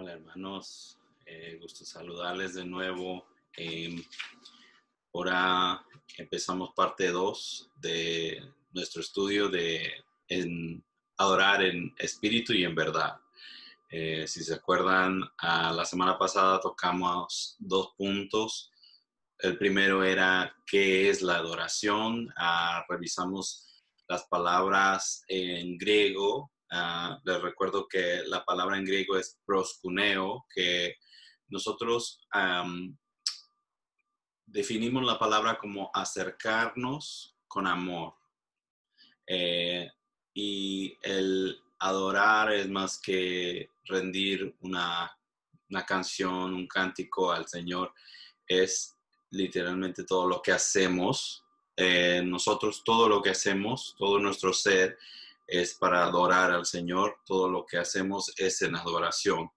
Hola hermanos, gusto saludarles de nuevo. Ahora empezamos parte 2 de nuestro estudio en adorar en espíritu y en verdad. Si se acuerdan, la semana pasada tocamos 2 puntos. El primero era ¿qué es la adoración? Revisamos las palabras en griego. Les recuerdo que la palabra en griego es proskuneo, que nosotros definimos la palabra como acercarnos con amor. Y el adorar es más que rendir una canción, un cántico al Señor, es literalmente todo lo que hacemos. Nosotros todo lo que hacemos, todo nuestro ser es para adorar al Señor, todo lo que hacemos es en adoración.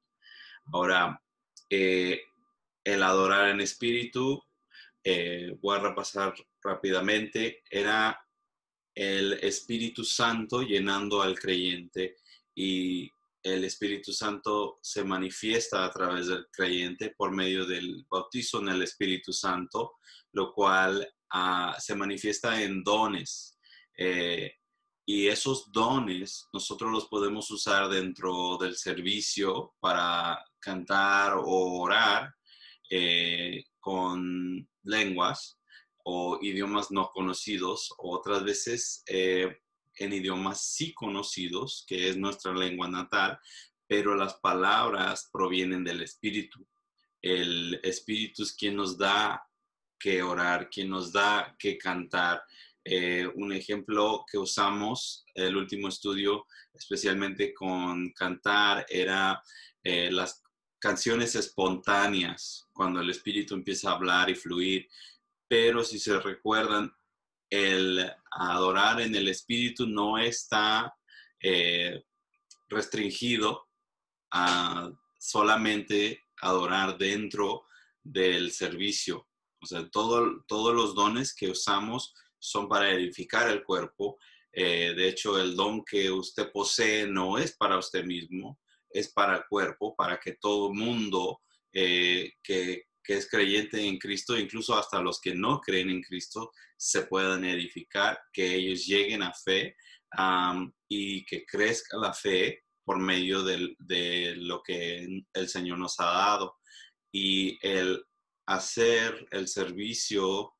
Ahora, el adorar en espíritu, voy a repasar rápidamente, era el Espíritu Santo llenando al creyente, y el Espíritu Santo se manifiesta a través del creyente por medio del bautizo en el Espíritu Santo, lo cual se manifiesta en dones. Y esos dones nosotros los podemos usar dentro del servicio para cantar o orar con lenguas o idiomas no conocidos, o otras veces en idiomas sí conocidos, que es nuestra lengua natal, pero las palabras provienen del Espíritu. El Espíritu es quien nos da que orar, quien nos da que cantar. Un ejemplo que usamos el último estudio, especialmente con cantar, era las canciones espontáneas, cuando el Espíritu empieza a hablar y fluir. Pero si se recuerdan, el adorar en el Espíritu no está restringido a solamente adorar dentro del servicio. O sea, todos los dones que usamos son para edificar el cuerpo. De hecho, el don que usted posee no es para usted mismo, es para el cuerpo, para que todo mundo que es creyente en Cristo, incluso hasta los que no creen en Cristo, se puedan edificar, que ellos lleguen a fe y que crezca la fe por medio de lo que el Señor nos ha dado. Y el hacer el servicio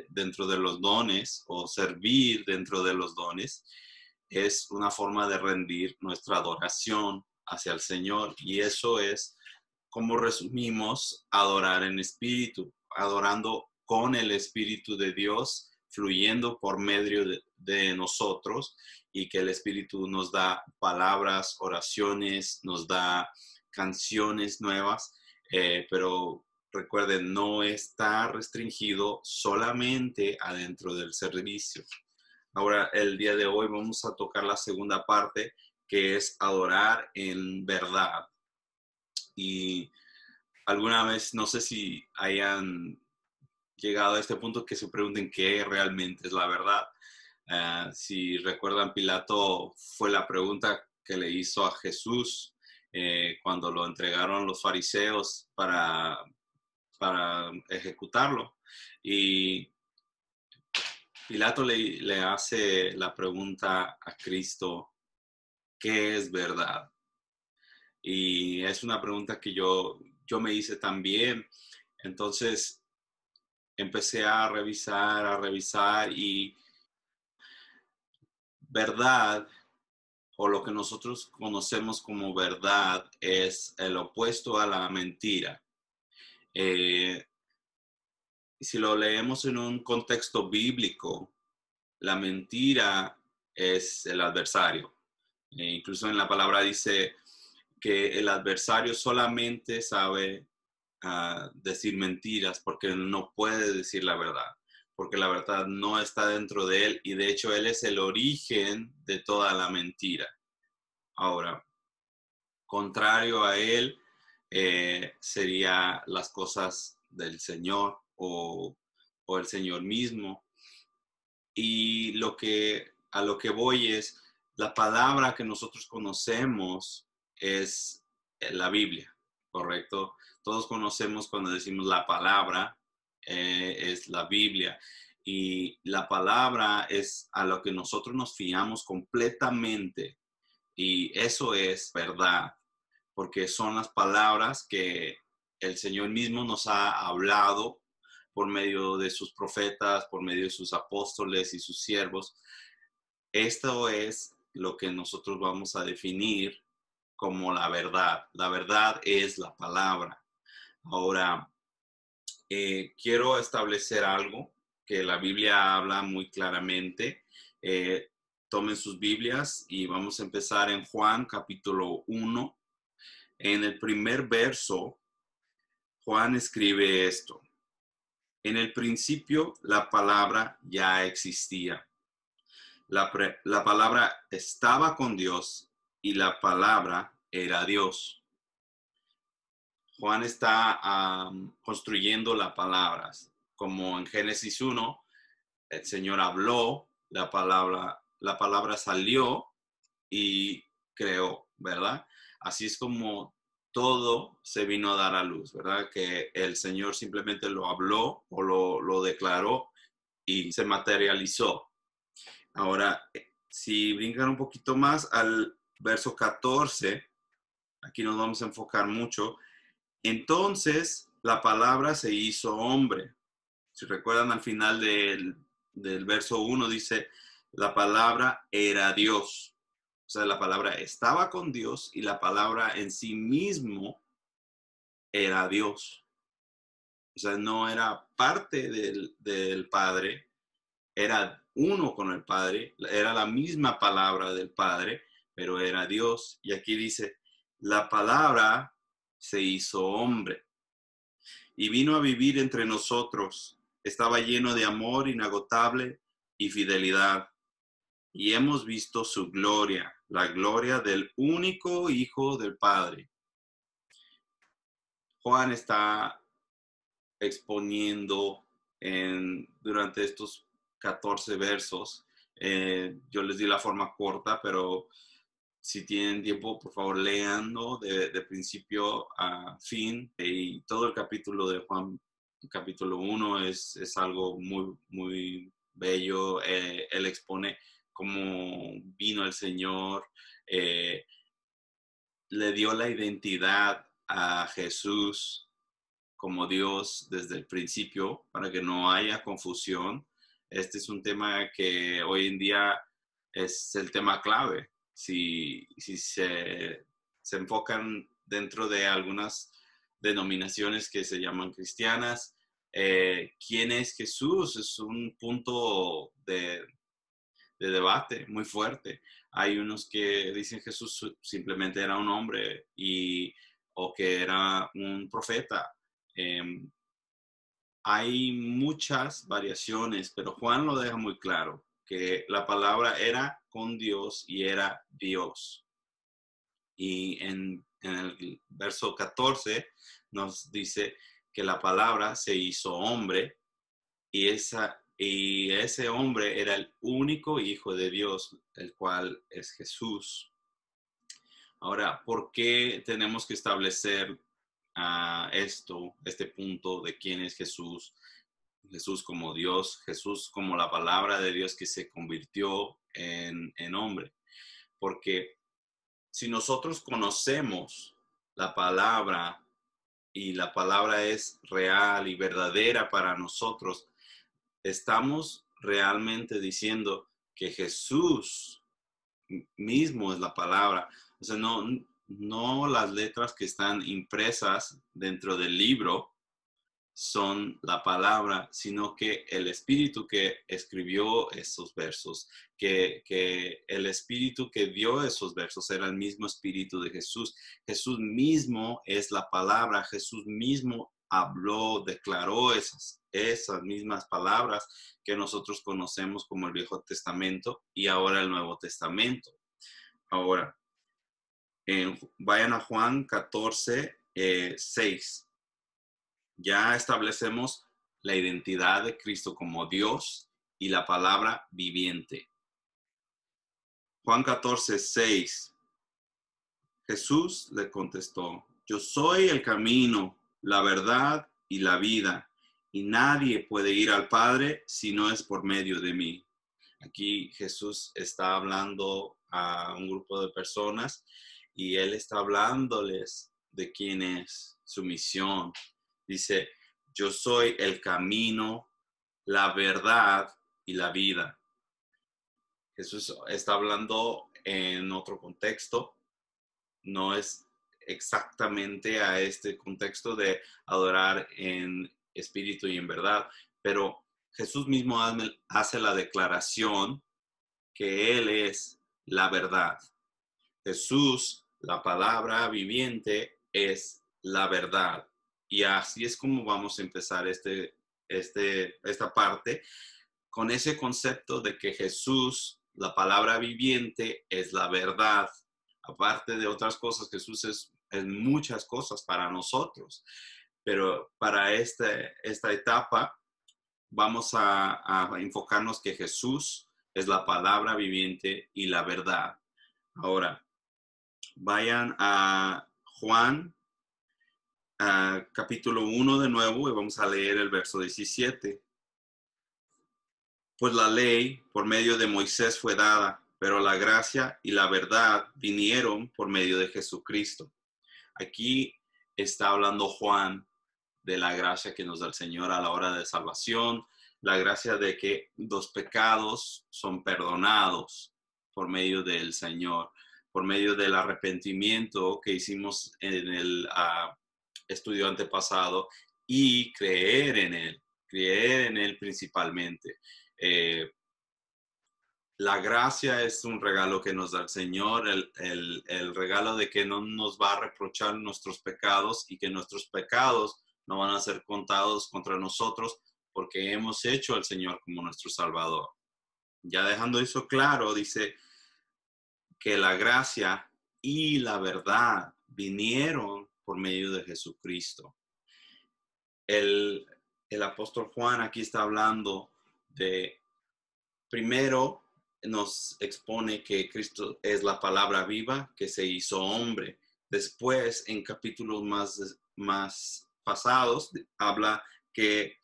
dentro de los dones, o servir dentro de los dones, es una forma de rendir nuestra adoración hacia el Señor. Y eso es como resumimos adorar en espíritu, adorando con el Espíritu de Dios, fluyendo por medio de nosotros, y que el Espíritu nos da palabras, oraciones, nos da canciones nuevas, pero recuerden, no está restringido solamente adentro del servicio. Ahora, el día de hoy vamos a tocar la segunda parte, que es adorar en verdad. Y alguna vez, no sé si hayan llegado a este punto, que se pregunten qué realmente es la verdad. Si recuerdan, Pilato fue la pregunta que le hizo a Jesús cuando lo entregaron los fariseos para ejecutarlo. Y Pilato le hace la pregunta a Cristo: ¿qué es verdad? Y es una pregunta que yo me hice también. Entonces empecé a revisar, y verdad, o lo que nosotros conocemos como verdad, es el opuesto a la mentira. Si lo leemos en un contexto bíblico, la mentira es el adversario. Incluso en la palabra dice que el adversario solamente sabe decir mentiras, porque no puede decir la verdad, porque la verdad no está dentro de él, y de hecho él es el origen de toda la mentira. Ahora, contrario a él sería las cosas del Señor, o el Señor mismo. Y a lo que voy es, la palabra que nosotros conocemos es la Biblia, ¿correcto? Todos conocemos cuando decimos la palabra, es la Biblia. Y la palabra es a lo que nosotros nos fiamos completamente. Y eso es verdad, porque son las palabras que el Señor mismo nos ha hablado por medio de sus profetas, por medio de sus apóstoles y sus siervos. Esto es lo que nosotros vamos a definir como la verdad. La verdad es la palabra. Ahora, quiero establecer algo que la Biblia habla muy claramente. Tomen sus Biblias y vamos a empezar en Juan capítulo 1. En el primer verso, Juan escribe esto: en el principio la palabra ya existía. La palabra estaba con Dios y la palabra era Dios. Juan está construyendo las palabras. Como en Génesis 1, el Señor habló, la palabra salió y creó, ¿verdad? Así es como todo se vino a dar a luz, ¿verdad? Que el Señor simplemente lo habló o lo declaró y se materializó. Ahora, si brincan un poquito más al verso 14, aquí nos vamos a enfocar mucho. Entonces, la palabra se hizo hombre. Si recuerdan, al final del verso 1 dice, la palabra era Dios. O sea, la palabra estaba con Dios y la palabra en sí mismo era Dios. O sea, no era parte del Padre, era uno con el Padre, era la misma palabra del Padre, pero era Dios. Y aquí dice, la palabra se hizo hombre y vino a vivir entre nosotros. Estaba lleno de amor inagotable y fidelidad. Y hemos visto su gloria, la gloria del único Hijo del Padre. Juan está exponiendo durante estos 14 versos. Yo les di la forma corta, pero si tienen tiempo, por favor, leanlo de principio a fin. Y todo el capítulo de Juan, capítulo 1, es algo muy, muy bello. Él expone cómo vino el Señor, le dio la identidad a Jesús como Dios desde el principio, para que no haya confusión. Este es un tema que hoy en día es el tema clave. Si se enfocan dentro de algunas denominaciones que se llaman cristianas, ¿quién es Jesús? Es un punto de debate muy fuerte. Hay unos que dicen Jesús simplemente era un hombre o que era un profeta. Hay muchas variaciones, pero Juan lo deja muy claro, que la palabra era con Dios y era Dios. Y en el verso 14 nos dice que la palabra se hizo hombre y ese hombre era el único Hijo de Dios, el cual es Jesús. Ahora, ¿por qué tenemos que establecer este punto de quién es Jesús? Jesús como Dios, Jesús como la palabra de Dios que se convirtió en hombre. Porque si nosotros conocemos la palabra y la palabra es real y verdadera para nosotros, estamos realmente diciendo que Jesús mismo es la palabra. O sea, no las letras que están impresas dentro del libro son la palabra, sino que el espíritu que escribió esos versos, que el espíritu que dio esos versos era el mismo espíritu de Jesús. Jesús mismo es la palabra, Jesús mismo habló, declaró esas mismas palabras que nosotros conocemos como el Viejo Testamento y ahora el Nuevo Testamento. Ahora, vayan a Juan 14, 6. Ya establecemos la identidad de Cristo como Dios y la palabra viviente. Juan 14, 6. Jesús le contestó, yo soy el camino, la verdad y la vida, y nadie puede ir al Padre si no es por medio de mí. Aquí Jesús está hablando a un grupo de personas y él está hablándoles de quién es su misión. Dice, yo soy el camino, la verdad y la vida. Jesús está hablando en otro contexto, no es exactamente a este contexto de adorar en espíritu y en verdad, pero Jesús mismo hace la declaración que Él es la verdad. Jesús, la palabra viviente, es la verdad. Y así es como vamos a empezar esta parte, con ese concepto de que Jesús, la palabra viviente, es la verdad. Aparte de otras cosas, Jesús es muchas cosas para nosotros. Pero para esta etapa vamos a enfocarnos que Jesús es la palabra viviente y la verdad. Ahora, vayan a Juan, capítulo 1 de nuevo, y vamos a leer el verso 17. Pues la ley por medio de Moisés fue dada, pero la gracia y la verdad vinieron por medio de Jesucristo. Aquí está hablando Juan de la gracia que nos da el Señor a la hora de salvación, la gracia de que los pecados son perdonados por medio del Señor, por medio del arrepentimiento que hicimos en el estudio antepasado y creer en Él principalmente. La gracia es un regalo que nos da el Señor, el regalo de que no nos va a reprochar nuestros pecados y que nuestros pecados no van a ser contados contra nosotros porque hemos hecho al Señor como nuestro Salvador. Ya dejando eso claro, dice que la gracia y la verdad vinieron por medio de Jesucristo. El apóstol Juan aquí está hablando de, primero, nos expone que Cristo es la palabra viva que se hizo hombre. Después, en capítulos más pasados, habla que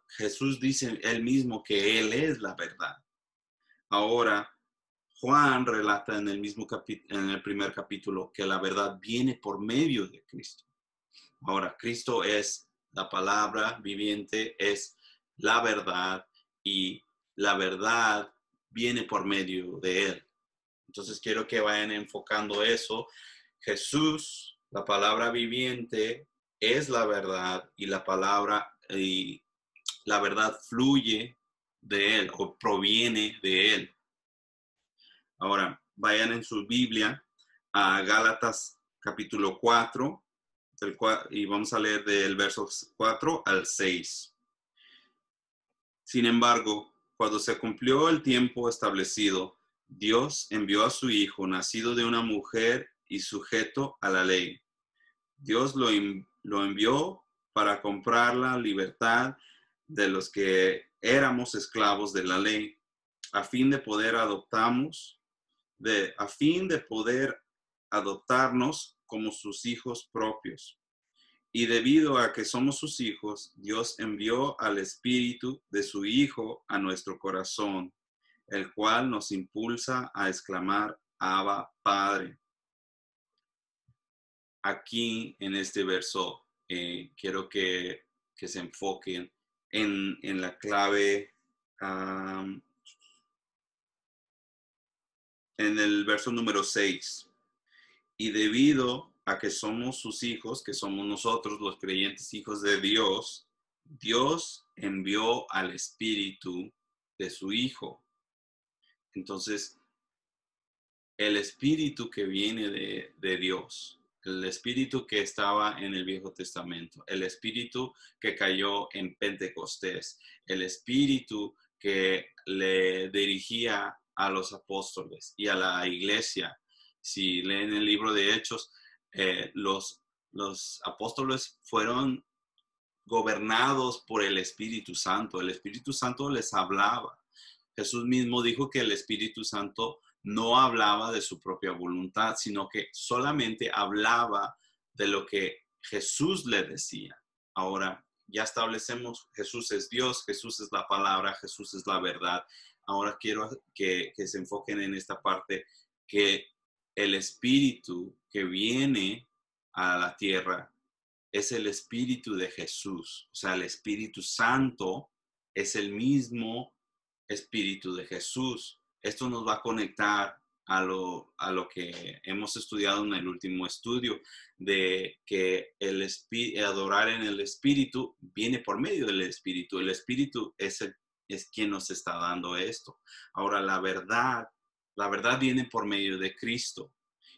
Jesús dice él mismo que Él es la verdad. Ahora, Juan relata en el primer capítulo que la verdad viene por medio de Cristo. Ahora, Cristo es la palabra viviente, es la verdad y la verdad viene por medio de Él. Entonces quiero que vayan enfocando eso. Jesús, la palabra viviente, es la verdad y la verdad fluye de Él o proviene de Él. Ahora, vayan en su Biblia a Gálatas capítulo 4, y vamos a leer del verso 4 al 6. Sin embargo, cuando se cumplió el tiempo establecido, Dios envió a su Hijo, nacido de una mujer y sujeto a la ley. Dios lo envió para comprar la libertad de los que éramos esclavos de la ley, a fin de poder adoptarnos como sus hijos propios. Y debido a que somos sus hijos, Dios envió al Espíritu de su Hijo a nuestro corazón, el cual nos impulsa a exclamar, Abba, Padre. Aquí en este verso quiero que se enfoquen en la clave, en el verso número 6. Y debido a que somos sus hijos, que somos nosotros los creyentes hijos de Dios, Dios envió al Espíritu de su Hijo. Entonces, el Espíritu que viene de Dios, el Espíritu que estaba en el Viejo Testamento, el Espíritu que cayó en Pentecostés, el Espíritu que le dirigía a los apóstoles y a la iglesia. Si leen el libro de Hechos, los apóstoles fueron gobernados por el Espíritu Santo. El Espíritu Santo les hablaba. Jesús mismo dijo que el Espíritu Santo no hablaba de su propia voluntad, sino que solamente hablaba de lo que Jesús le decía. Ahora, ya establecemos, Jesús es Dios, Jesús es la palabra, Jesús es la verdad. Ahora quiero que se enfoquen en esta parte, que el Espíritu que viene a la tierra es el Espíritu de Jesús. O sea, el Espíritu Santo es el mismo Espíritu de Jesús. Esto nos va a conectar a lo que hemos estudiado en el último estudio, de que adorar en el Espíritu viene por medio del Espíritu. El Espíritu es quien nos está dando esto. Ahora, la verdad viene por medio de Cristo.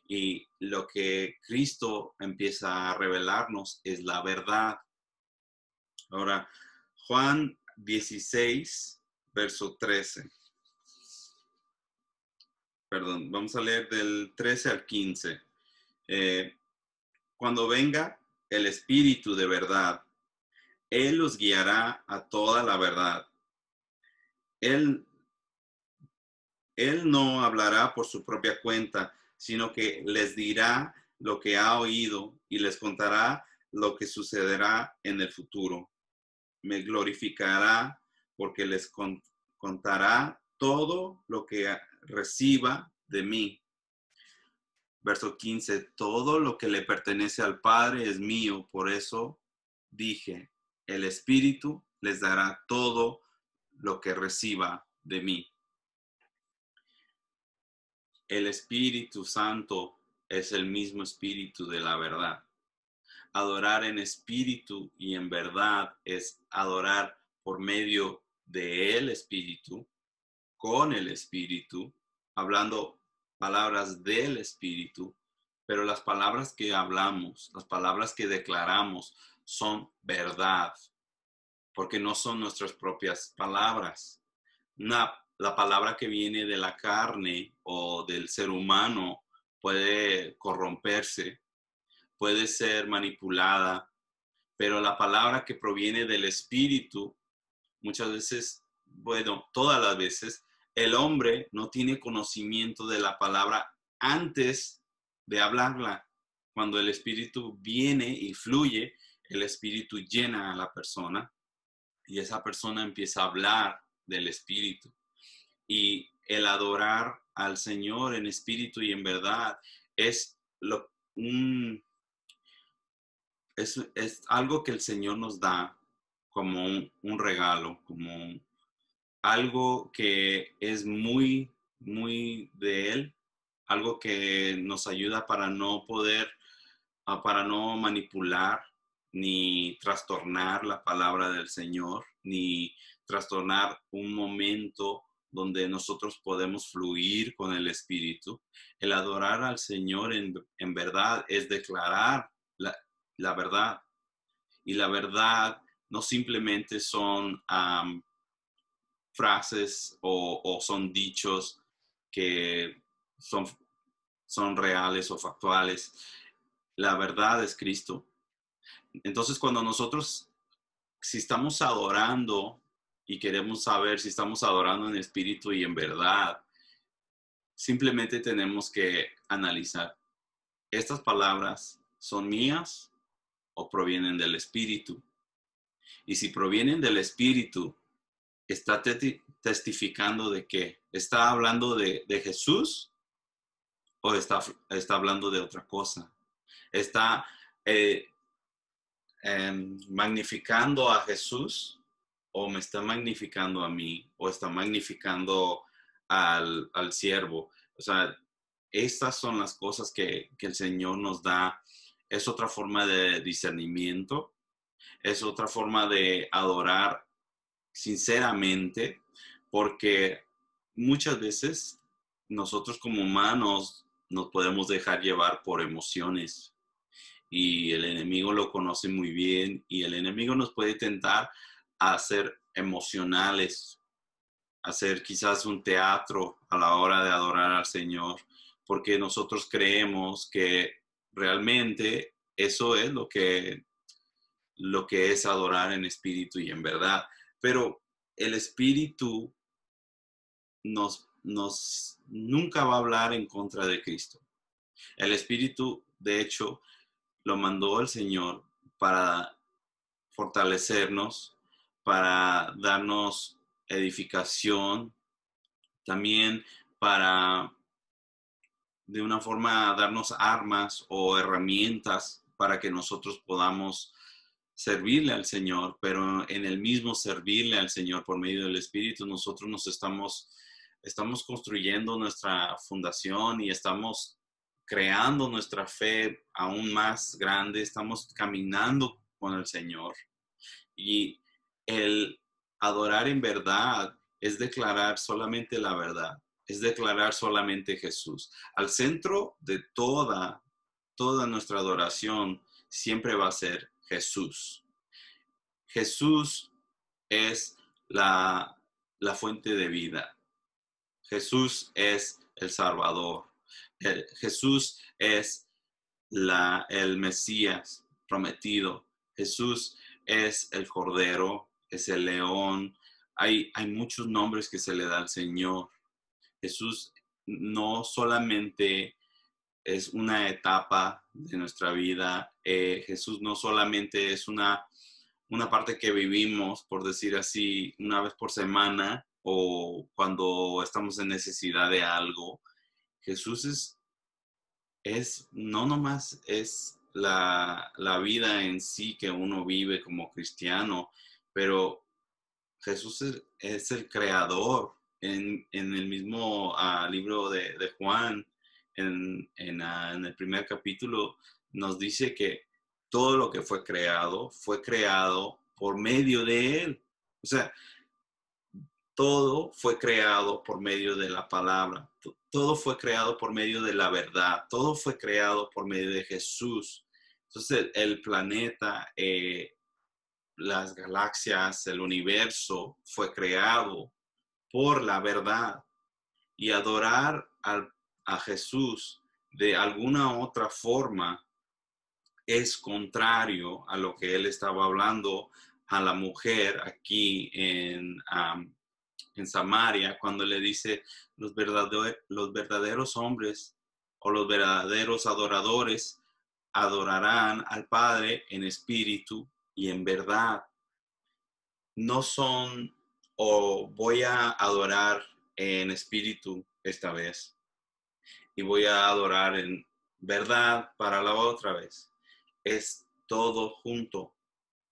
Y lo que Cristo empieza a revelarnos es la verdad. Ahora, Juan 16, verso 13. Perdón, vamos a leer del 13 al 15. Cuando venga el Espíritu de verdad, Él los guiará a toda la verdad. Él no hablará por su propia cuenta, sino que les dirá lo que ha oído y les contará lo que sucederá en el futuro. Me glorificará porque les contará todo lo que reciba de mí. Verso 15, todo lo que le pertenece al Padre es mío, por eso dije, el Espíritu les dará todo lo que reciba de mí. El Espíritu Santo es el mismo Espíritu de la verdad. Adorar en espíritu y en verdad es adorar por medio del Espíritu, con el Espíritu, hablando palabras del Espíritu, pero las palabras que hablamos, las palabras que declaramos son verdad, porque no son nuestras propias palabras. La palabra que viene de la carne o del ser humano puede corromperse, puede ser manipulada, pero la palabra que proviene del Espíritu, muchas veces, bueno, todas las veces, el hombre no tiene conocimiento de la palabra antes de hablarla. Cuando el Espíritu viene y fluye, el Espíritu llena a la persona y esa persona empieza a hablar del Espíritu. Y el adorar al Señor en espíritu y en verdad es es algo que el Señor nos da como un regalo, como algo que es muy, muy de Él, algo que nos ayuda para no manipular ni trastornar la palabra del Señor, ni trastornar un momento donde nosotros podemos fluir con el Espíritu. El adorar al Señor en verdad es declarar la verdad. Y la verdad no simplemente son frases o son dichos que son reales o factuales. La verdad es Cristo. Entonces, cuando nosotros, si estamos adorando y queremos saber si estamos adorando en espíritu y en verdad, simplemente tenemos que analizar, ¿estas palabras son mías o provienen del Espíritu? Y si provienen del Espíritu, ¿está testificando de qué? ¿Está hablando de Jesús o está hablando de otra cosa? ¿Está magnificando a Jesús o me está magnificando a mí o está magnificando al siervo? O sea, estas son las cosas que el Señor nos da. Es otra forma de discernimiento, es otra forma de adorar sinceramente, porque muchas veces nosotros como humanos nos podemos dejar llevar por emociones y el enemigo lo conoce muy bien y el enemigo nos puede tentar a ser emocionales, a hacer quizás un teatro a la hora de adorar al Señor, porque nosotros creemos que realmente eso es lo que es adorar en espíritu y en verdad. Pero el Espíritu nos nunca va a hablar en contra de Cristo. El Espíritu, de hecho, lo mandó el Señor para fortalecernos, para darnos edificación, también para de una forma darnos armas o herramientas para que nosotros podamos servirle al Señor, pero en el mismo servirle al Señor por medio del Espíritu, nosotros estamos construyendo nuestra fundación y estamos creando nuestra fe aún más grande, estamos caminando con el Señor. Y el adorar en verdad es declarar solamente la verdad, es declarar solamente Jesús. Al centro de toda nuestra adoración siempre va a ser Jesús. Jesús es la fuente de vida. Jesús es el Salvador. Jesús es el Mesías prometido. Jesús es el Cordero, es el León. Hay muchos nombres que se le da al Señor. Jesús no solamente es una etapa de nuestra vida. Jesús no solamente es una parte que vivimos, por decir así, una vez por semana o cuando estamos en necesidad de algo. Jesús no nomás es la vida en sí que uno vive como cristiano, pero Jesús es el creador. En el mismo libro de Juan, en el primer capítulo, nos dice que todo lo que fue creado por medio de Él. O sea, todo fue creado por medio de la palabra. Todo fue creado por medio de la verdad. Todo fue creado por medio de Jesús. Entonces, el planeta, las galaxias, el universo fue creado por la verdad. Y adorar a Jesús de alguna otra forma es contrario a lo que él estaba hablando a la mujer aquí en Samaria, cuando le dice los verdaderos hombres o los verdaderos adoradores adorarán al Padre en espíritu y en verdad. No son, o voy a adorar en espíritu esta vez y voy a adorar en verdad para la otra vez. Es todo junto.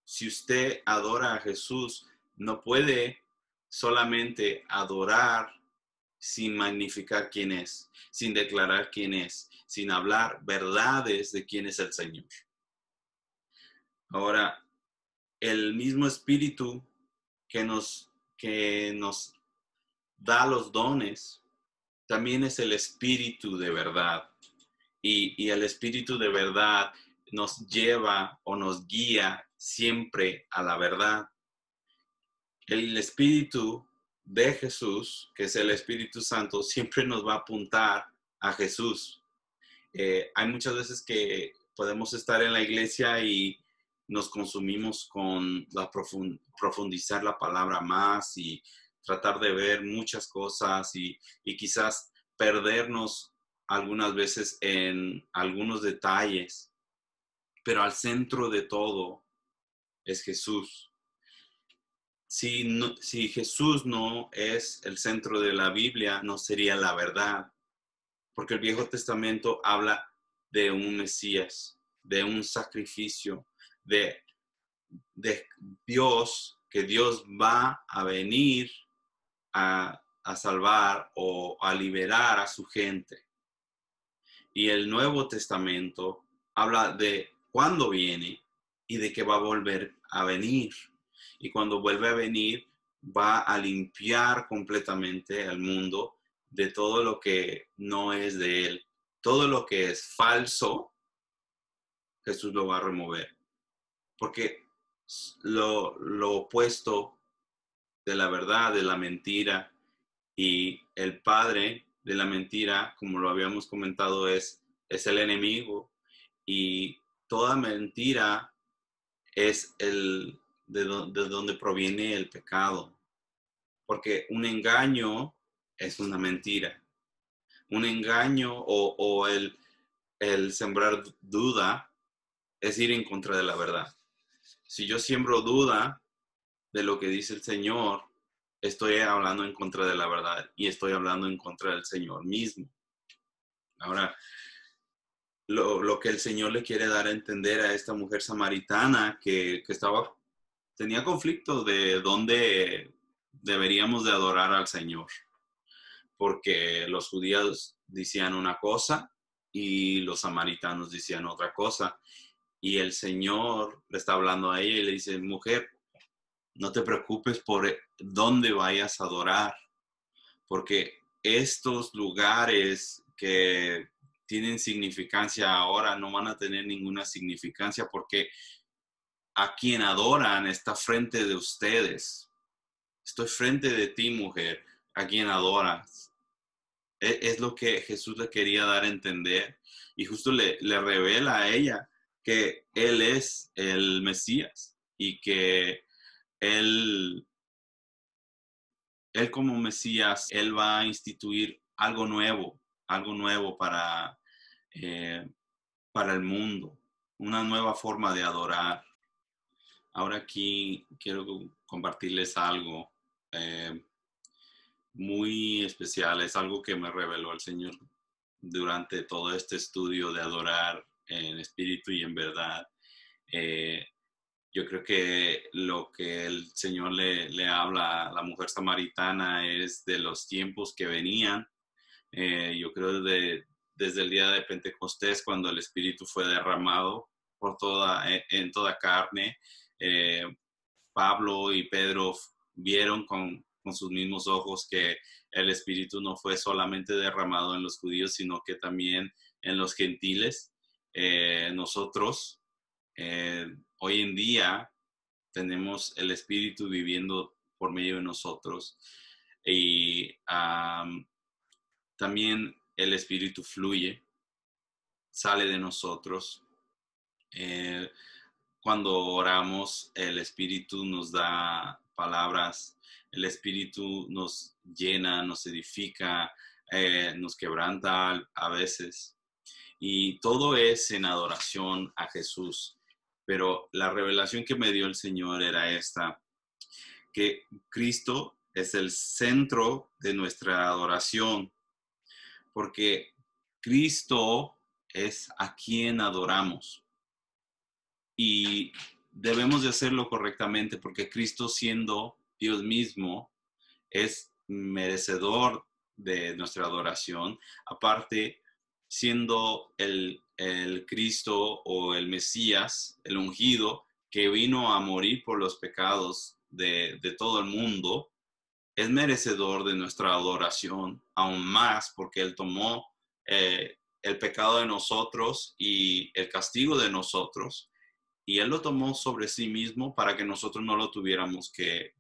Si usted adora a Jesús, no puede solamente adorar sin magnificar quién es, sin declarar quién es, sin hablar verdades de quién es el Señor. Ahora, el mismo Espíritu que nos da los dones, también es el Espíritu de verdad. Y el Espíritu de verdad nos lleva o nos guía siempre a la verdad. El Espíritu de Jesús, que es el Espíritu Santo, siempre nos va a apuntar a Jesús. Hay muchas veces que podemos estar en la iglesia y nos consumimos con profundizar la palabra más y tratar de ver muchas cosas y quizás perdernos algunas veces en algunos detalles, pero al centro de todo es Jesús. Si Jesús no es el centro de la Biblia, no sería la verdad, porque el Viejo Testamento habla de un Mesías, de un sacrificio, de Dios, que Dios va a venir a salvar o a liberar a su gente. Y el Nuevo Testamento habla de cuándo viene y de que va a volver a venir. Y cuando vuelve a venir, va a limpiar completamente al mundo de todo lo que no es de Él. Todo lo que es falso, Jesús lo va a remover. Porque lo opuesto de la verdad, de la mentira, y el padre de la mentira, como lo habíamos comentado, es el enemigo. Y toda mentira es de donde proviene el pecado. Porque un engaño es una mentira. Un engaño o el sembrar duda es ir en contra de la verdad. Si yo siembro duda de lo que dice el Señor, estoy hablando en contra de la verdad y estoy hablando en contra del Señor mismo. Ahora, lo que el Señor le quiere dar a entender a esta mujer samaritana que tenía conflicto de dónde deberíamos de adorar al Señor, porque los judíos decían una cosa y los samaritanos decían otra cosa. Y el Señor le está hablando a ella y le dice, mujer, no te preocupes por dónde vayas a adorar, porque estos lugares que tienen significancia ahora no van a tener ninguna significancia, porque a quien adoran está frente de ustedes. Estoy frente de ti, mujer, a quien adoras. Es lo que Jesús le quería dar a entender, y justo le revela a ella que Él es el Mesías y que Él como Mesías, Él va a instituir algo nuevo eh, para el mundo, una nueva forma de adorar. Ahora aquí quiero compartirles algo muy especial, es algo que me reveló el Señor durante todo este estudio de adorar en espíritu y en verdad. Eh, yo creo que lo que el Señor le habla a la mujer samaritana es de los tiempos que venían. Yo creo desde el día de Pentecostés, cuando el Espíritu fue derramado en toda carne. eh, Pablo y Pedro vieron con sus mismos ojos que el Espíritu no fue solamente derramado en los judíos, sino que también en los gentiles. Nosotros hoy en día tenemos el Espíritu viviendo por medio de nosotros, y también el Espíritu fluye, sale de nosotros. Eh, Cuando oramos, el Espíritu nos da palabras, el Espíritu nos llena, nos edifica, nos quebranta a veces. Y todo es en adoración a Jesús. Pero la revelación que me dio el Señor era esta, que Cristo es el centro de nuestra adoración, porque Cristo es a quien adoramos. Y debemos de hacerlo correctamente, porque Cristo, siendo Dios mismo, es merecedor de nuestra adoración. Aparte, siendo el Cristo o el Mesías, el ungido, que vino a morir por los pecados de todo el mundo, es merecedor de nuestra adoración, aún más porque Él tomó el pecado de nosotros y el castigo de nosotros, y Él lo tomó sobre sí mismo para que nosotros no lo tuviéramos que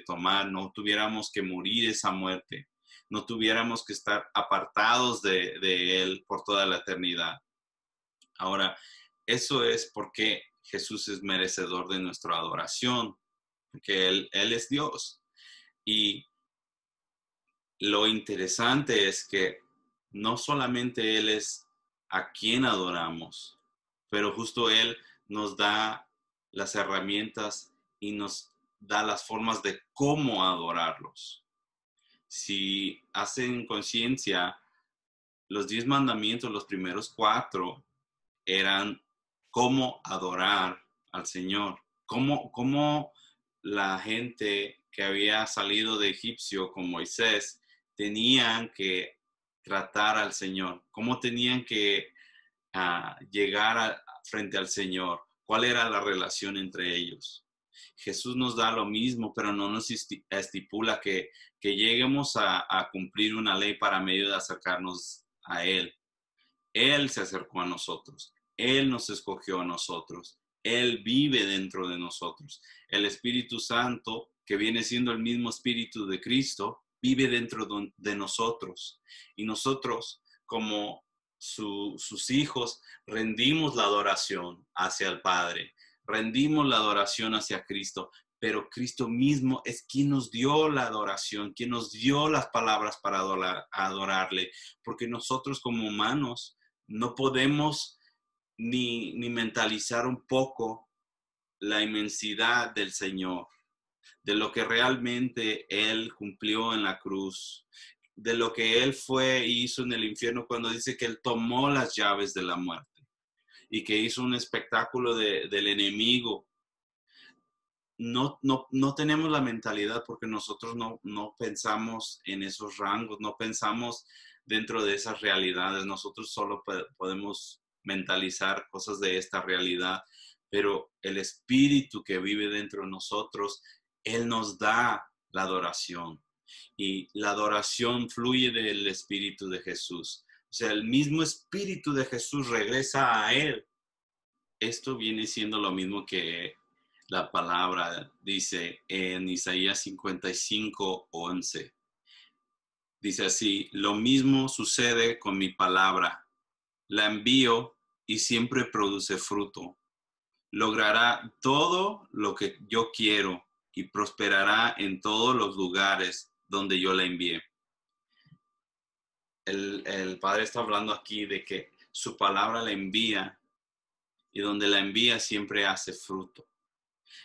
tomar, no tuviéramos que morir esa muerte, no tuviéramos que estar apartados de Él por toda la eternidad. Ahora, eso es porque Jesús es merecedor de nuestra adoración, porque Él es Dios. Y lo interesante es que no solamente Él es a quien adoramos, pero justo Él nos da las herramientas y nos da las formas de cómo adorarlos. Si hacen conciencia, los 10 mandamientos, los primeros 4, eran cómo adorar al Señor, cómo la gente que había salido de Egipcio con Moisés tenían que tratar al Señor, cómo tenían que llegar frente al Señor, cuál era la relación entre ellos. Jesús nos da lo mismo, pero no nos estipula que lleguemos a cumplir una ley para medio de acercarnos a Él. Él se acercó a nosotros, Él nos escogió a nosotros, Él vive dentro de nosotros. El Espíritu Santo, que viene siendo el mismo Espíritu de Cristo, vive dentro de nosotros. Y nosotros, como sus hijos, rendimos la adoración hacia el Padre, rendimos la adoración hacia Cristo, pero Cristo mismo es quien nos dio la adoración, quien nos dio las palabras para adorarle, porque nosotros como humanos no podemos ni mentalizar un poco la inmensidad del Señor, de lo que realmente Él cumplió en la cruz, de lo que Él fue y hizo en el infierno cuando dice que Él tomó las llaves de la muerte y que hizo un espectáculo del enemigo. No tenemos la mentalidad porque nosotros no pensamos en esos rangos, no pensamos dentro de esas realidades. Nosotros solo podemos mentalizar cosas de esta realidad, pero el espíritu que vive dentro de nosotros, Él nos da la adoración y la adoración fluye del espíritu de Jesús. O sea, el mismo espíritu de Jesús regresa a Él. Esto viene siendo lo mismo que la palabra dice en Isaías 55:11. Dice así: lo mismo sucede con mi palabra. La envío y siempre produce fruto. Logrará todo lo que yo quiero y prosperará en todos los lugares donde yo la envíe. El Padre está hablando aquí de que su palabra la envía y donde la envía siempre hace fruto.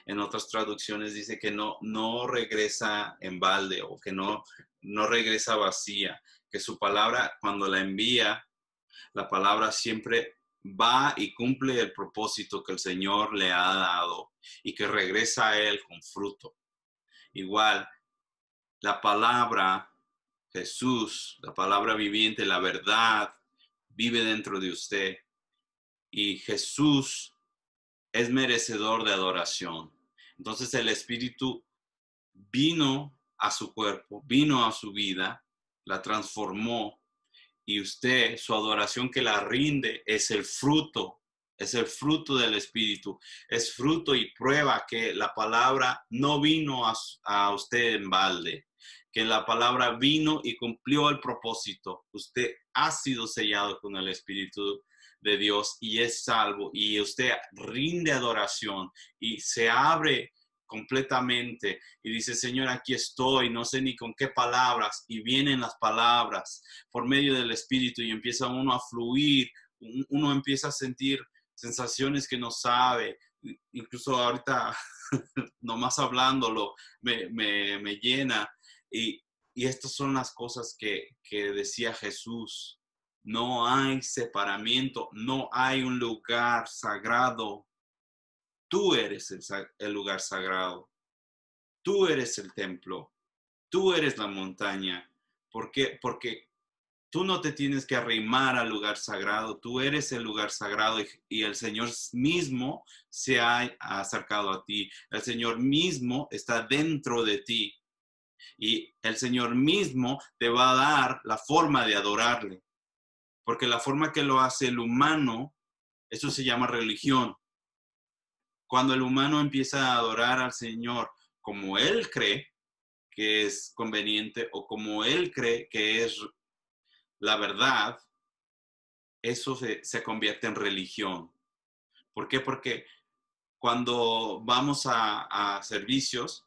En otras traducciones dice que no regresa en balde o que no regresa vacía, que su palabra cuando la envía, la palabra siempre va y cumple el propósito que el Señor le ha dado y que regresa a Él con fruto. Igual, la palabra Jesús, la palabra viviente, la verdad, vive dentro de usted y Jesús es merecedor de adoración. Entonces el Espíritu vino a su cuerpo, vino a su vida, la transformó y usted, su adoración que la rinde es el fruto del Espíritu, es fruto y prueba que la palabra no vino a usted en balde, que la palabra vino y cumplió el propósito. Usted ha sido sellado con el Espíritu de Dios y es salvo y usted rinde adoración y se abre completamente y dice: Señor, aquí estoy, no sé ni con qué palabras, y vienen las palabras por medio del Espíritu y empieza uno a fluir, uno empieza a sentir sensaciones que no sabe, incluso ahorita nomás hablándolo me llena y estas son las cosas que decía Jesús. No hay separamiento, no hay un lugar sagrado. Tú eres el lugar sagrado. Tú eres el templo. Tú eres la montaña. ¿Por qué? Porque tú no te tienes que arrimar al lugar sagrado. Tú eres el lugar sagrado y el Señor mismo se ha acercado a ti. El Señor mismo está dentro de ti. Y el Señor mismo te va a dar la forma de adorarle. Porque la forma que lo hace el humano, eso se llama religión. Cuando el humano empieza a adorar al Señor como él cree que es conveniente o como él cree que es la verdad, eso se convierte en religión. ¿Por qué? Porque cuando vamos a servicios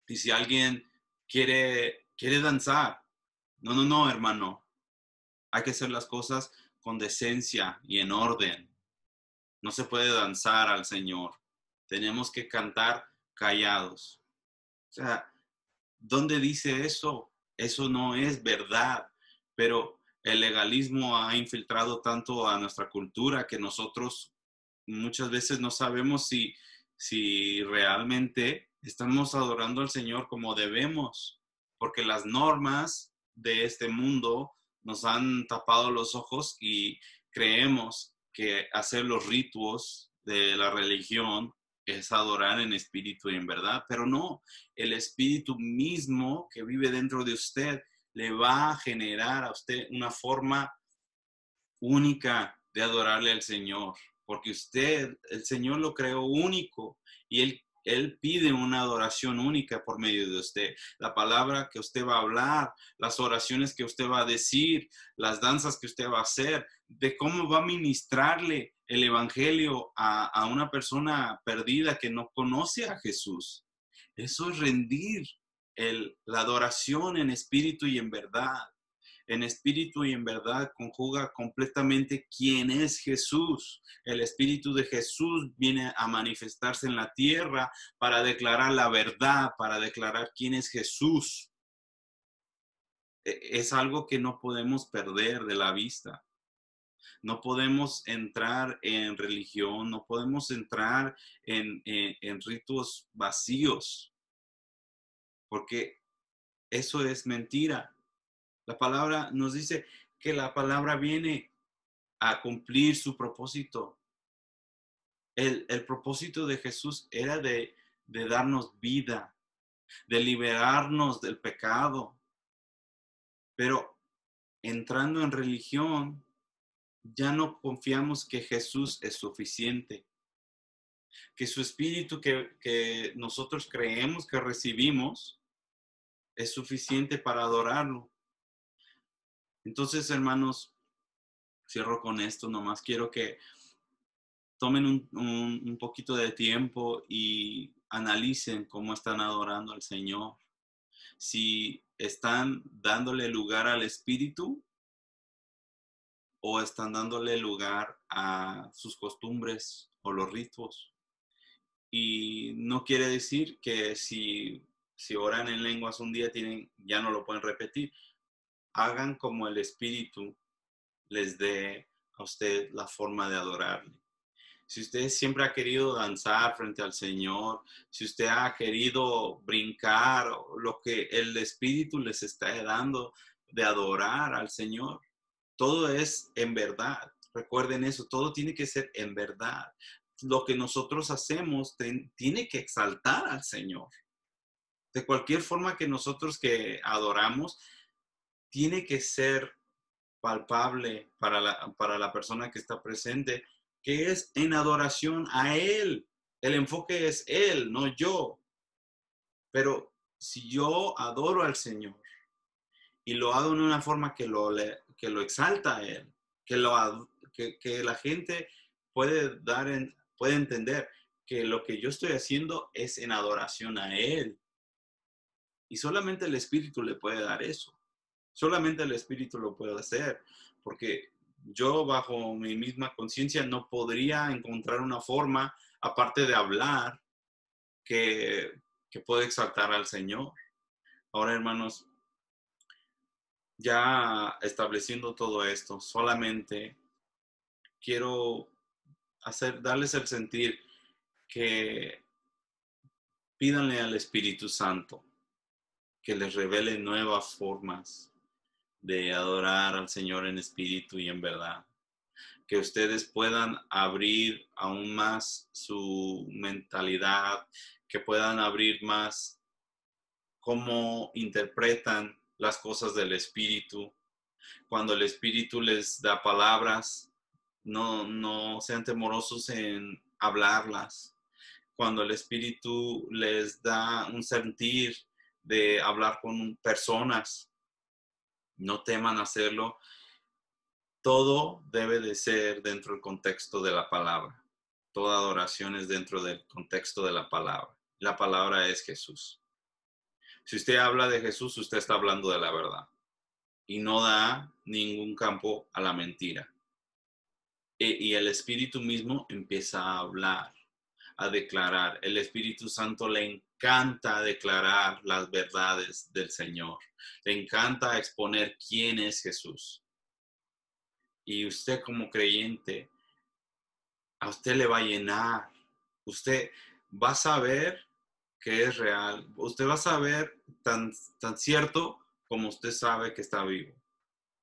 y si alguien quiere danzar, no, hermano, hay que hacer las cosas con decencia y en orden. No se puede danzar al Señor. Tenemos que cantar callados. O sea, ¿dónde dice eso? Eso no es verdad. Pero el legalismo ha infiltrado tanto a nuestra cultura que nosotros muchas veces no sabemos si realmente estamos adorando al Señor como debemos. Porque las normas de este mundo nos han tapado los ojos y creemos que hacer los ritos de la religión es adorar en espíritu y en verdad, pero no, el espíritu mismo que vive dentro de usted le va a generar a usted una forma única de adorarle al Señor, porque usted, el Señor lo creó único y Él pide una adoración única por medio de usted. La palabra que usted va a hablar, las oraciones que usted va a decir, las danzas que usted va a hacer, de cómo va a ministrarle el evangelio a una persona perdida que no conoce a Jesús. Eso es rendir la adoración en espíritu y en verdad. En espíritu y en verdad conjuga completamente quién es Jesús. El Espíritu de Jesús viene a manifestarse en la tierra para declarar la verdad, para declarar quién es Jesús. Es algo que no podemos perder de la vista. No podemos entrar en religión, no podemos entrar en ritos vacíos, porque eso es mentira. La palabra nos dice que la palabra viene a cumplir su propósito. El propósito de Jesús era de darnos vida, de liberarnos del pecado. Pero entrando en religión, ya no confiamos que Jesús es suficiente, que su espíritu que nosotros creemos que recibimos es suficiente para adorarlo. Entonces, hermanos, cierro con esto. Nomás quiero que tomen un poquito de tiempo y analicen cómo están adorando al Señor. Si están dándole lugar al espíritu o están dándole lugar a sus costumbres o los ritos. Y no quiere decir que si oran en lenguas un día ya no lo pueden repetir. Hagan como el Espíritu les dé a usted la forma de adorarle. Si usted siempre ha querido danzar frente al Señor, si usted ha querido brincar, lo que el Espíritu les está dando de adorar al Señor, todo es en verdad. Recuerden eso, todo tiene que ser en verdad. Lo que nosotros hacemos tiene que exaltar al Señor. De cualquier forma que nosotros que adoramos, tiene que ser palpable para la persona que está presente, que es en adoración a Él. El enfoque es Él, no yo. Pero si yo adoro al Señor y lo hago en una forma que lo exalta a Él, que la gente puede entender que lo que yo estoy haciendo es en adoración a Él. Y solamente el Espíritu le puede dar eso. Solamente el Espíritu lo puede hacer, porque yo bajo mi misma conciencia no podría encontrar una forma, aparte de hablar, que pueda exaltar al Señor. Ahora, hermanos, ya estableciendo todo esto, solamente quiero darles el sentir que pídanle al Espíritu Santo que les revele nuevas formas de adorar al Señor en espíritu y en verdad. Que ustedes puedan abrir aún más su mentalidad, que puedan abrir más cómo interpretan las cosas del Espíritu. Cuando el Espíritu les da palabras, no sean temorosos en hablarlas. Cuando el Espíritu les da un sentir de hablar con personas, no teman hacerlo. Todo debe de ser dentro del contexto de la palabra. Toda adoración es dentro del contexto de la palabra. La palabra es Jesús. Si usted habla de Jesús, usted está hablando de la verdad y no da ningún campo a la mentira. Y el Espíritu mismo empieza a hablar, a declarar. El Espíritu Santo le encanta declarar las verdades del Señor. Le encanta exponer quién es Jesús. Y usted como creyente, a usted le va a llenar. Usted va a saber que es real. Usted va a saber tan cierto como usted sabe que está vivo,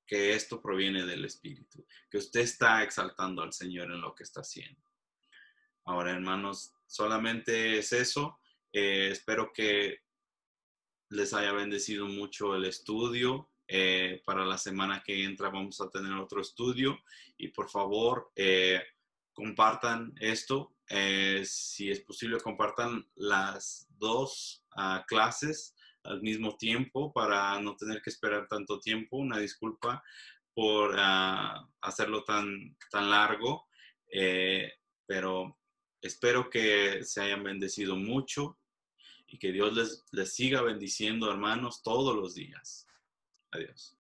que esto proviene del Espíritu, que usted está exaltando al Señor en lo que está haciendo. Ahora, hermanos, solamente es eso. Espero que les haya bendecido mucho el estudio. Para la semana que entra vamos a tener otro estudio y por favor compartan esto. Si es posible, compartan las dos clases al mismo tiempo para no tener que esperar tanto tiempo. Una disculpa por hacerlo tan largo, pero espero que se hayan bendecido mucho y que Dios les siga bendiciendo, hermanos, todos los días. Adiós.